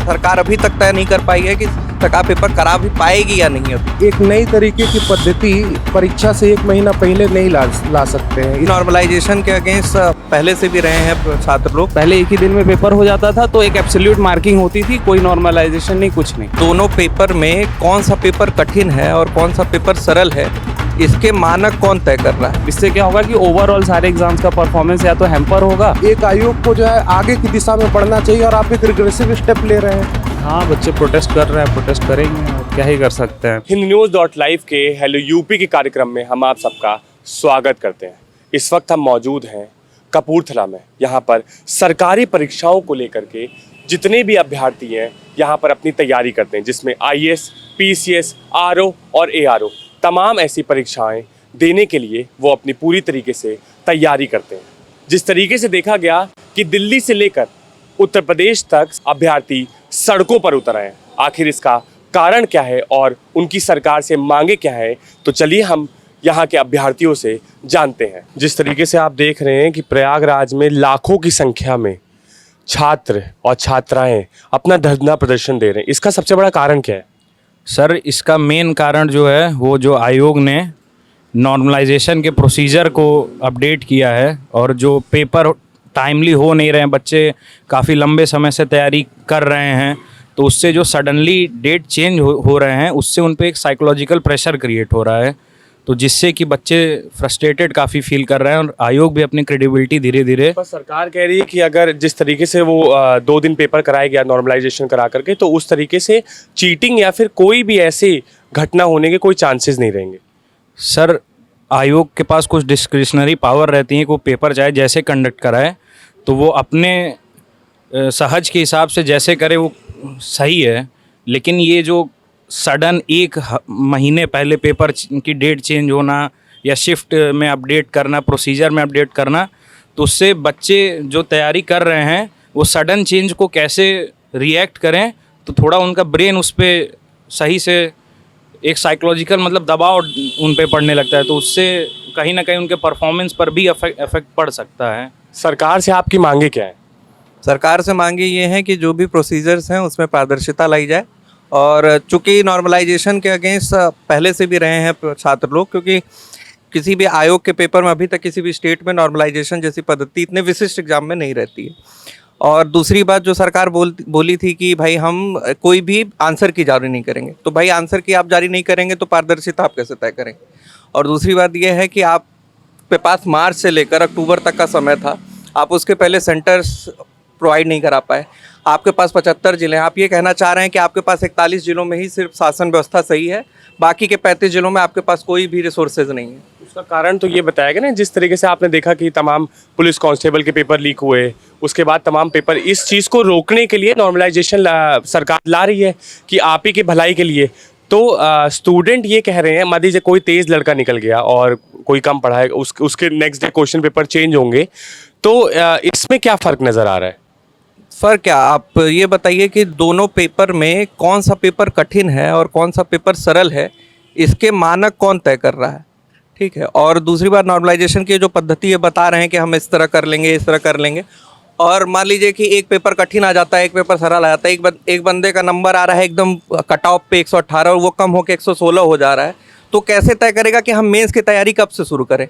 सरकार अभी तक तय नहीं कर पाई है कि सरकार पेपर करा भी पाएगी या नहीं। अभी एक नई तरीके की पद्धति परीक्षा से एक महीना पहले नहीं ला सकते हैं। नॉर्मलाइजेशन के अगेंस्ट पहले से भी रहे हैं छात्र लोग। पहले एक ही दिन में पेपर हो जाता था तो एक एब्सोल्यूट मार्किंग होती थी, कोई नॉर्मलाइजेशन नहीं, कुछ नहीं। दोनों पेपर में कौन सा पेपर कठिन है और कौन सा पेपर सरल है, इसके मानक कौन तय कर रहा है? इससे क्या होगा कि ओवरऑल सारे एग्जाम्स का परफॉर्मेंस या तो हैम्पर होगा। एक आयोग को जो है आगे की दिशा में बढ़ना चाहिए और आप एक रिग्रेसिव स्टेप ले रहे हैं। हाँ, बच्चे प्रोटेस्ट कर रहे हैं, प्रोटेस्ट करेंगे, क्या ही कर सकते हैं। हिंदन्यूज़.लाइव के हेलो यूपी के कार्यक्रम में हम आप सबका स्वागत करते हैं। इस वक्त हम मौजूद हैं कपूरथला में। यहाँ पर सरकारी परीक्षाओं को लेकर के जितने भी अभ्यर्थी हैं यहाँ पर अपनी तैयारी करते हैं, जिसमें IAS, PCS, RO और ARO तमाम ऐसी परीक्षाएं देने के लिए वो अपनी पूरी तरीके से तैयारी करते हैं। जिस तरीके से देखा गया कि दिल्ली से लेकर उत्तर प्रदेश तक अभ्यर्थी सड़कों पर उतर आए हैं, आखिर इसका कारण क्या है और उनकी सरकार से मांगे क्या है, तो चलिए हम यहाँ के अभ्यर्थियों से जानते हैं। जिस तरीके से आप देख रहे हैं कि प्रयागराज में लाखों की संख्या में छात्र और छात्राएं अपना धरना प्रदर्शन दे रहे हैं, इसका सबसे बड़ा कारण क्या है? सर, इसका मेन कारण जो है वो जो आयोग ने नॉर्मलाइजेशन के प्रोसीजर को अपडेट किया है और जो पेपर टाइमली हो नहीं रहे हैं, बच्चे काफ़ी लंबे समय से तैयारी कर रहे हैं, तो उससे जो सडनली डेट चेंज हो रहे हैं उससे उन पे एक साइकोलॉजिकल प्रेशर क्रिएट हो रहा है, तो जिससे कि बच्चे फ्रस्ट्रेटेड काफ़ी फील कर रहे हैं और आयोग भी अपनी क्रेडिबिलिटी धीरे धीरे। पर सरकार कह रही है कि अगर जिस तरीके से वो 2 दिन पेपर कराया गया नॉर्मलाइजेशन करा करके, तो उस तरीके से चीटिंग या फिर कोई भी ऐसी घटना होने के कोई चांसेस नहीं रहेंगे। सर, आयोग के पास कुछ डिस्क्रिशनरी पावर रहती है कि वो पेपर चाहे जैसे कंडक्ट कराए, तो वो अपने सहज के हिसाब से जैसे करे वो सही है, लेकिन ये जो सडन एक महीने पहले पेपर की डेट चेंज होना या शिफ्ट में अपडेट करना, प्रोसीजर में अपडेट करना, तो उससे बच्चे जो तैयारी कर रहे हैं वो सडन चेंज को कैसे रिएक्ट करें, तो थोड़ा उनका ब्रेन उस पर सही से एक साइकोलॉजिकल मतलब दबाव उन पे पड़ने लगता है, तो उससे कहीं ना कहीं उनके परफॉर्मेंस पर भी इफेक्ट पड़ सकता है। सरकार से आपकी मांगे क्या है? सरकार से मांगे ये हैं कि जो भी प्रोसीजर्स हैं उसमें पारदर्शिता लाई जाए, और चूँकि नॉर्मलाइजेशन के अगेंस्ट पहले से भी रहे हैं छात्र लोग, क्योंकि किसी भी आयोग के पेपर में अभी तक किसी भी स्टेट में नॉर्मलाइजेशन जैसी पद्धति इतने विशिष्ट एग्जाम में नहीं रहती है। और दूसरी बात जो सरकार बोली थी कि भाई हम कोई भी आंसर की जारी नहीं करेंगे, तो भाई आंसर की आप जारी नहीं करेंगे तो पारदर्शिता आप कैसे तय करेंगे? और दूसरी बात यह है कि आपके पास मार्च से लेकर अक्टूबर तक का समय था, आप उसके पहले सेंटर्स प्रोवाइड नहीं करा पाए। आपके पास 75 जिले हैं, आप ये कहना चाह रहे हैं कि आपके पास 41 जिलों में ही सिर्फ शासन व्यवस्था सही है, बाकी के 35 जिलों में आपके पास कोई भी रिसोर्सेज नहीं है। उसका कारण तो ये बताया गया ना, जिस तरीके से आपने देखा कि तमाम पुलिस कांस्टेबल के पेपर लीक हुए, उसके बाद तमाम पेपर, इस चीज़ को रोकने के लिए नॉर्मलाइजेशन सरकार ला रही है कि आप ही की भलाई के लिए। तो स्टूडेंट ये कह रहे हैं, मान लीजिए कोई तेज़ लड़का निकल गया और कोई कम पढ़ा है, उसके next day question paper change होंगे, तो इसमें क्या फ़र्क नज़र आ रहा है? फ़र्क क्या, आप ये बताइए कि दोनों पेपर में कौन सा पेपर कठिन है और कौन सा पेपर सरल है, इसके मानक कौन तय कर रहा है? ठीक है। और दूसरी बात, नॉर्मलाइजेशन की जो पद्धति है बता रहे हैं कि हम इस तरह कर लेंगे, इस तरह कर लेंगे, और मान लीजिए कि एक पेपर कठिन आ जाता है, एक पेपर सरल आ जाता है, एक बंदे का नंबर आ रहा है एकदम कट ऑफ पे 118 और वो कम होकर 116 हो जा रहा है, तो कैसे तय करेगा कि हम मेंस की तैयारी कब से शुरू करें?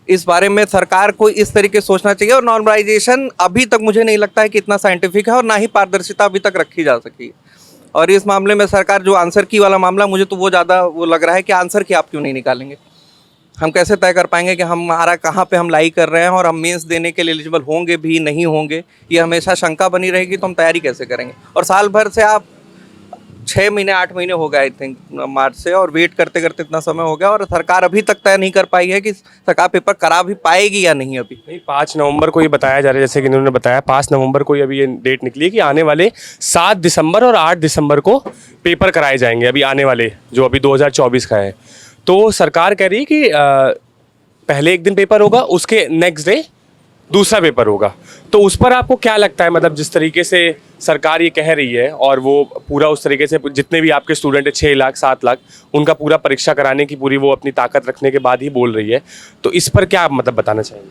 इस बारे में सरकार को इस तरीके से सोचना चाहिए। और नॉर्मलाइजेशन अभी तक मुझे नहीं लगता है कि इतना साइंटिफिक है और ना ही पारदर्शिता अभी तक रखी जा सकी। और इस मामले में सरकार जो आंसर की वाला मामला, मुझे तो वो ज़्यादा वो लग रहा है कि आंसर की आप क्यों नहीं निकालेंगे? हम कैसे तय कर पाएंगे कि हमारा कहाँ पे हम लाई कर रहे हैं और हम मेंस देने के लिए एलिजिबल होंगे भी नहीं होंगे? ये हमेशा शंका बनी रहेगी, तो हम तैयारी कैसे करेंगे? और साल भर से आप 6 महीने 8 महीने हो गए आई थिंक मार्च से, और वेट करते करते इतना समय हो गया और सरकार अभी तक तय नहीं कर पाई है कि सरकार पेपर करा भी पाएगी या नहीं। अभी नहीं, 5 नवंबर को ये बताया जा रहा है, जैसे कि इन्होंने बताया 5 नवंबर को अभी ये डेट निकली है कि आने वाले 7 दिसंबर और 8 दिसंबर को पेपर कराए जाएंगे, अभी आने वाले जो अभी 2024 का है। तो सरकार कह रही है कि पहले एक दिन पेपर होगा, उसके नेक्स्ट डे दूसरा पेपर होगा, तो उस पर आपको क्या लगता है? मतलब जिस तरीके से सरकार ये कह रही है और वो पूरा उस तरीके से जितने भी आपके स्टूडेंट है 6 लाख 7 लाख, उनका पूरा परीक्षा कराने की पूरी वो अपनी ताकत रखने के बाद ही बोल रही है, तो इस पर क्या आप मतलब बताना चाहेंगे?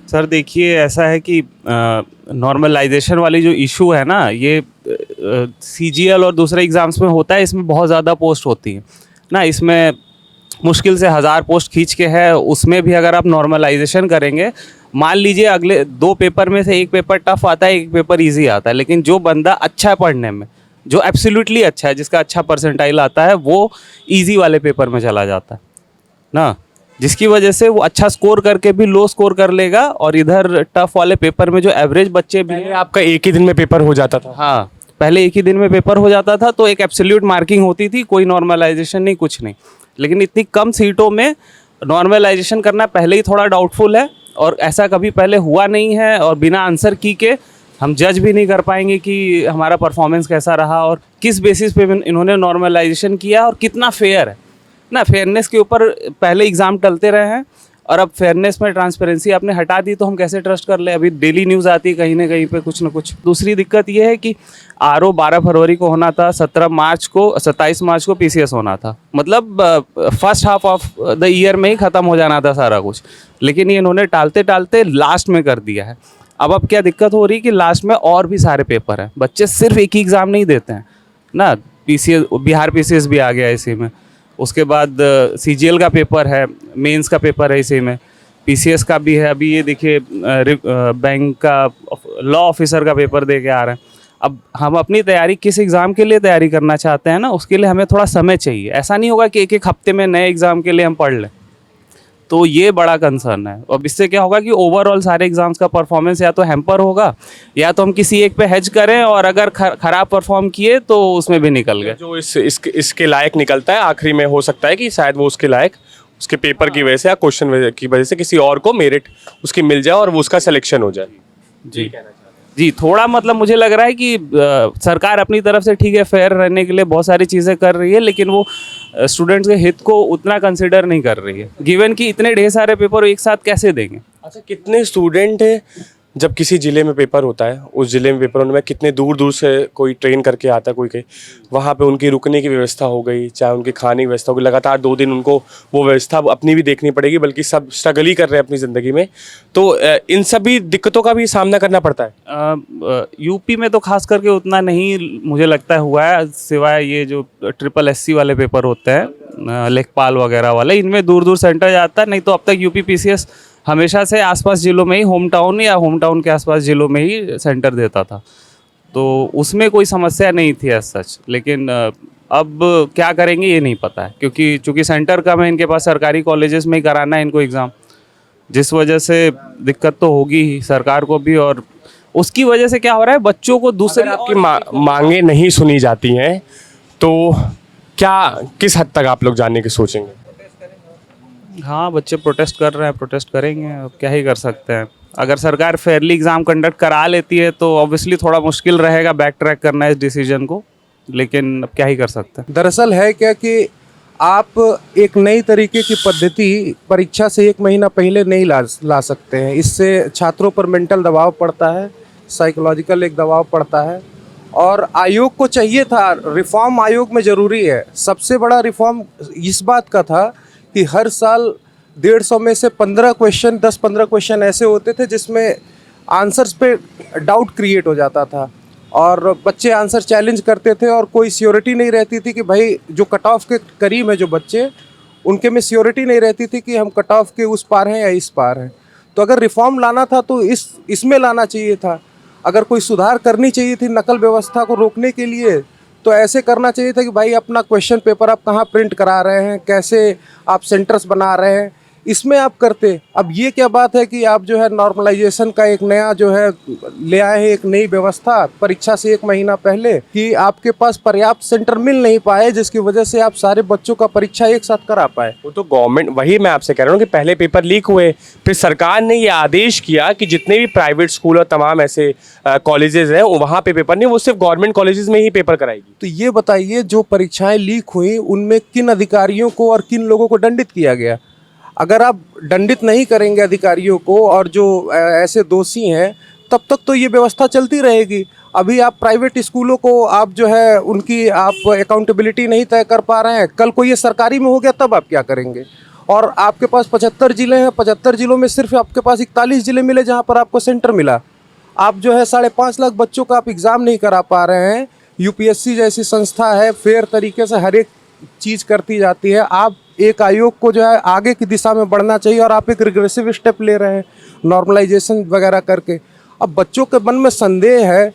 सर देखिए, ऐसा है कि नॉर्मलाइजेशन वाली जो इशू है ना, ये CGL और दूसरे एग्ज़ाम्स में होता है, इसमें बहुत ज़्यादा पोस्ट होती हैं ना। इसमें मुश्किल से 1000 पोस्ट खींच के है, उसमें भी अगर आप नॉर्मलाइजेशन करेंगे, मान लीजिए अगले 2 पेपर में से एक पेपर टफ आता है, एक पेपर इजी आता है, लेकिन जो बंदा अच्छा है पढ़ने में, जो एब्सोल्युटली अच्छा है, जिसका अच्छा परसेंटाइल आता है, वो इजी वाले पेपर में चला जाता है ना, जिसकी वजह से वो अच्छा स्कोर करके भी लो स्कोर कर लेगा। और इधर टफ वाले पेपर में जो एवरेज बच्चे भी पहले आपका एक ही दिन में पेपर हो जाता था। हाँ, पहले एक ही दिन में पेपर हो जाता था, तो एक एब्सोल्यूट मार्किंग होती थी, कोई नॉर्मलाइजेशन नहीं, कुछ नहीं। लेकिन इतनी कम सीटों में नॉर्मलाइजेशन करना पहले ही थोड़ा डाउटफुल है, और ऐसा कभी पहले हुआ नहीं है, और बिना आंसर की के हम जज भी नहीं कर पाएंगे कि हमारा परफॉर्मेंस कैसा रहा और किस बेसिस पे इन्होंने नॉर्मलाइजेशन किया और कितना फेयर है ना। फेयरनेस के ऊपर पहले एग्ज़ाम टलते रहे हैं, और अब फेयरनेस में ट्रांसपेरेंसी आपने हटा दी, तो हम कैसे ट्रस्ट कर ले। अभी डेली न्यूज़ आती है कहीं ना कहीं पे कुछ ना कुछ। दूसरी दिक्कत ये है कि RO 12 फरवरी को होना था, 27 मार्च को PCS होना था, मतलब first half of the year में ही ख़त्म हो जाना था सारा कुछ, लेकिन ये इन्होंने टालते टालते लास्ट में कर दिया है। अब क्या दिक्कत हो रही है कि लास्ट में और भी सारे पेपर हैं, बच्चे सिर्फ एक ही एग्ज़ाम नहीं देते हैं ना। PCS, बिहार PCS भी आ गया इसी में, उसके बाद CGL का पेपर है, मेंस का पेपर है इसी में, PCS का भी है। अभी ये देखिए बैंक का लॉ ऑफिसर का पेपर दे के आ रहे हैं। अब हम अपनी तैयारी किस एग्ज़ाम के लिए तैयारी करना चाहते हैं ना, उसके लिए हमें थोड़ा समय चाहिए। ऐसा नहीं होगा कि एक एक हफ्ते में नए एग्ज़ाम के लिए हम पढ़ लें, तो ये बड़ा कंसर्न है। अब इससे क्या होगा कि ओवरऑल सारे एग्ज़ाम्स का परफॉर्मेंस या तो हैम्पर होगा, या तो हम किसी एक पे हेज करें, और अगर ख़राब परफॉर्म किए तो उसमें भी निकल गए। जो इसके लायक निकलता है आखिरी में, हो सकता है कि शायद वो उसके लायक, उसके पेपर की वजह से या क्वेश्चन की वजह से किसी और को मेरिट उसकी मिल जाए और वो उसका सिलेक्शन हो जाए। जी, थोड़ा मतलब मुझे लग रहा है कि सरकार अपनी तरफ से ठीक है फेयर रहने के लिए बहुत सारी चीज़ें कर रही है, लेकिन वो स्टूडेंट्स के हित को उतना कंसिडर नहीं कर रही है, गिवन कि इतने ढेर सारे पेपर एक साथ कैसे देंगे। अच्छा, कितने स्टूडेंट जब किसी ज़िले में पेपर होता है, उस ज़िले में पेपर होने में कितने दूर दूर से कोई ट्रेन करके आता है, कोई के वहाँ पे उनकी रुकने की व्यवस्था हो गई, चाहे उनकी खाने की व्यवस्था होगी, लगातार 2 दिन उनको वो व्यवस्था अपनी भी देखनी पड़ेगी, बल्कि सब स्ट्रगल ही कर रहे हैं अपनी ज़िंदगी में, तो इन सभी दिक्कतों का भी सामना करना पड़ता है। यूपी में तो खास करके उतना नहीं मुझे लगता है हुआ है, सिवाय ये जो SSC वाले पेपर होते हैं, लेखपाल वगैरह वाले, इनमें दूर दूर सेंटर जाता है। नहीं तो अब तक यूपी PCS हमेशा से आसपास ज़िलों में ही, होम टाउन या होम टाउन के आसपास ज़िलों में ही सेंटर देता था, तो उसमें कोई समस्या नहीं थी एज सच। लेकिन अब क्या करेंगे ये नहीं पता है, क्योंकि चूँकि सेंटर कम है इनके पास, सरकारी कॉलेजेस में ही कराना है इनको एग्ज़ाम, जिस वजह से दिक्कत तो होगी ही सरकार को भी। और उसकी वजह से क्या हो रहा है, बच्चों को दूसरी आपकी मांगे नहीं सुनी जाती हैं, तो क्या किस हद तक आप लोग जानने की सोचेंगे? हाँ, बच्चे प्रोटेस्ट कर रहे हैं, प्रोटेस्ट करेंगे, अब क्या ही कर सकते हैं। अगर सरकार फेयरली एग्ज़ाम कंडक्ट करा लेती है तो ऑब्वियसली थोड़ा मुश्किल रहेगा बैक ट्रैक करना इस डिसीजन को, लेकिन अब क्या ही कर सकते हैं। दरअसल है क्या कि आप एक नई तरीके की पद्धति परीक्षा से 1 महीना पहले नहीं ला सकते हैं। इससे छात्रों पर मेंटल दबाव पड़ता है, साइकोलॉजिकल एक दबाव पड़ता है, और आयोग को चाहिए था, रिफॉर्म आयोग में ज़रूरी है। सबसे बड़ा रिफॉर्म इस बात का था कि हर साल 150 में से 15 क्वेश्चन, 10-15 क्वेश्चन ऐसे होते थे जिसमें आंसर्स पे डाउट क्रिएट हो जाता था, और बच्चे आंसर चैलेंज करते थे, और कोई श्योरिटी नहीं रहती थी कि भाई जो कट ऑफ के करीब है जो बच्चे, उनके में श्योरिटी नहीं रहती थी कि हम कट ऑफ के उस पार हैं या इस पार हैं। तो अगर रिफॉर्म लाना था तो इसमें लाना चाहिए था। अगर कोई सुधार करनी चाहिए थी नकल व्यवस्था को रोकने के लिए, तो ऐसे करना चाहिए था कि भाई अपना क्वेश्चन पेपर आप कहाँ प्रिंट करा रहे हैं, कैसे आप सेंटर्स बना रहे हैं, इसमें आप करते। अब ये क्या बात है कि आप जो है नॉर्मलाइजेशन का एक नया जो है ले आए हैं, एक नई व्यवस्था परीक्षा से 1 महीना पहले, कि आपके पास पर्याप्त सेंटर मिल नहीं पाए, जिसकी वजह से आप सारे बच्चों का परीक्षा एक साथ करा पाए। वो तो गवर्नमेंट, वही मैं आपसे कह रहा हूँ कि पहले पेपर लीक हुए, फिर सरकार ने ये आदेश किया कि जितने भी प्राइवेट स्कूल और तमाम ऐसे कॉलेजेस हैं वहाँ पे पेपर नहीं, वो सिर्फ गवर्नमेंट कॉलेजेस में ही पेपर कराएगी। तो ये बताइए, जो परीक्षाएं लीक हुई उनमें किन अधिकारियों को और किन लोगों को दंडित किया गया? अगर आप दंडित नहीं करेंगे अधिकारियों को और जो ऐसे दोषी हैं, तब तक तो ये व्यवस्था चलती रहेगी। अभी आप प्राइवेट स्कूलों को आप जो है उनकी आप अकाउंटेबिलिटी नहीं तय कर पा रहे हैं, कल को ये सरकारी में हो गया तब आप क्या करेंगे? और आपके पास 75 ज़िले हैं, 75 ज़िलों में सिर्फ आपके पास 41 ज़िले मिले जहाँ पर आपको सेंटर मिला। आप जो है 5.5 लाख बच्चों का आप एग्ज़ाम नहीं करा पा रहे हैं। यूपीएससी जैसी संस्था है, फेयर तरीके से हर एक चीज़ करती जाती है। आप एक आयोग को जो है आगे की दिशा में बढ़ना चाहिए और आप एक रिग्रेसिव स्टेप ले रहे हैं नॉर्मलाइजेशन वगैरह करके। अब बच्चों के मन में संदेह है,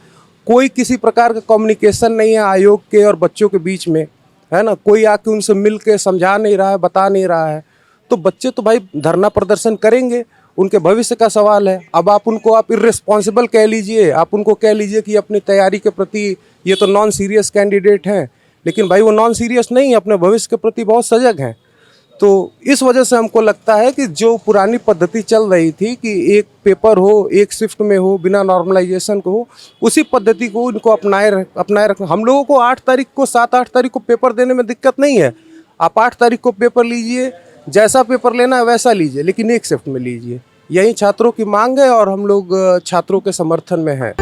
कोई किसी प्रकार का कम्युनिकेशन नहीं है आयोग के और बच्चों के बीच में, है ना। कोई आके उनसे मिल के समझा नहीं रहा है, बता नहीं रहा है, तो बच्चे तो भाई धरना प्रदर्शन करेंगे, उनके भविष्य का सवाल है। अब आप उनको आप इर्रेस्पॉन्सिबल कह लीजिए, आप उनको कह लीजिए कि अपनी तैयारी के प्रति ये तो नॉन सीरियस कैंडिडेट हैं, लेकिन भाई वो नॉन सीरियस नहीं, अपने भविष्य के प्रति बहुत सजग हैं। तो इस वजह से हमको लगता है कि जो पुरानी पद्धति चल रही थी कि एक पेपर हो, एक शिफ्ट में हो, बिना नॉर्मलाइजेशन को हो, उसी पद्धति को इनको अपनाए रखना। हम लोगों को 8 तारीख को 7-8 तारीख को पेपर देने में दिक्कत नहीं है। आप 8 तारीख को पेपर लीजिए, जैसा पेपर लेना है वैसा लीजिए, लेकिन एक शिफ्ट में लीजिए। यही छात्रों की मांग है और हम लोग छात्रों के समर्थन में हैं।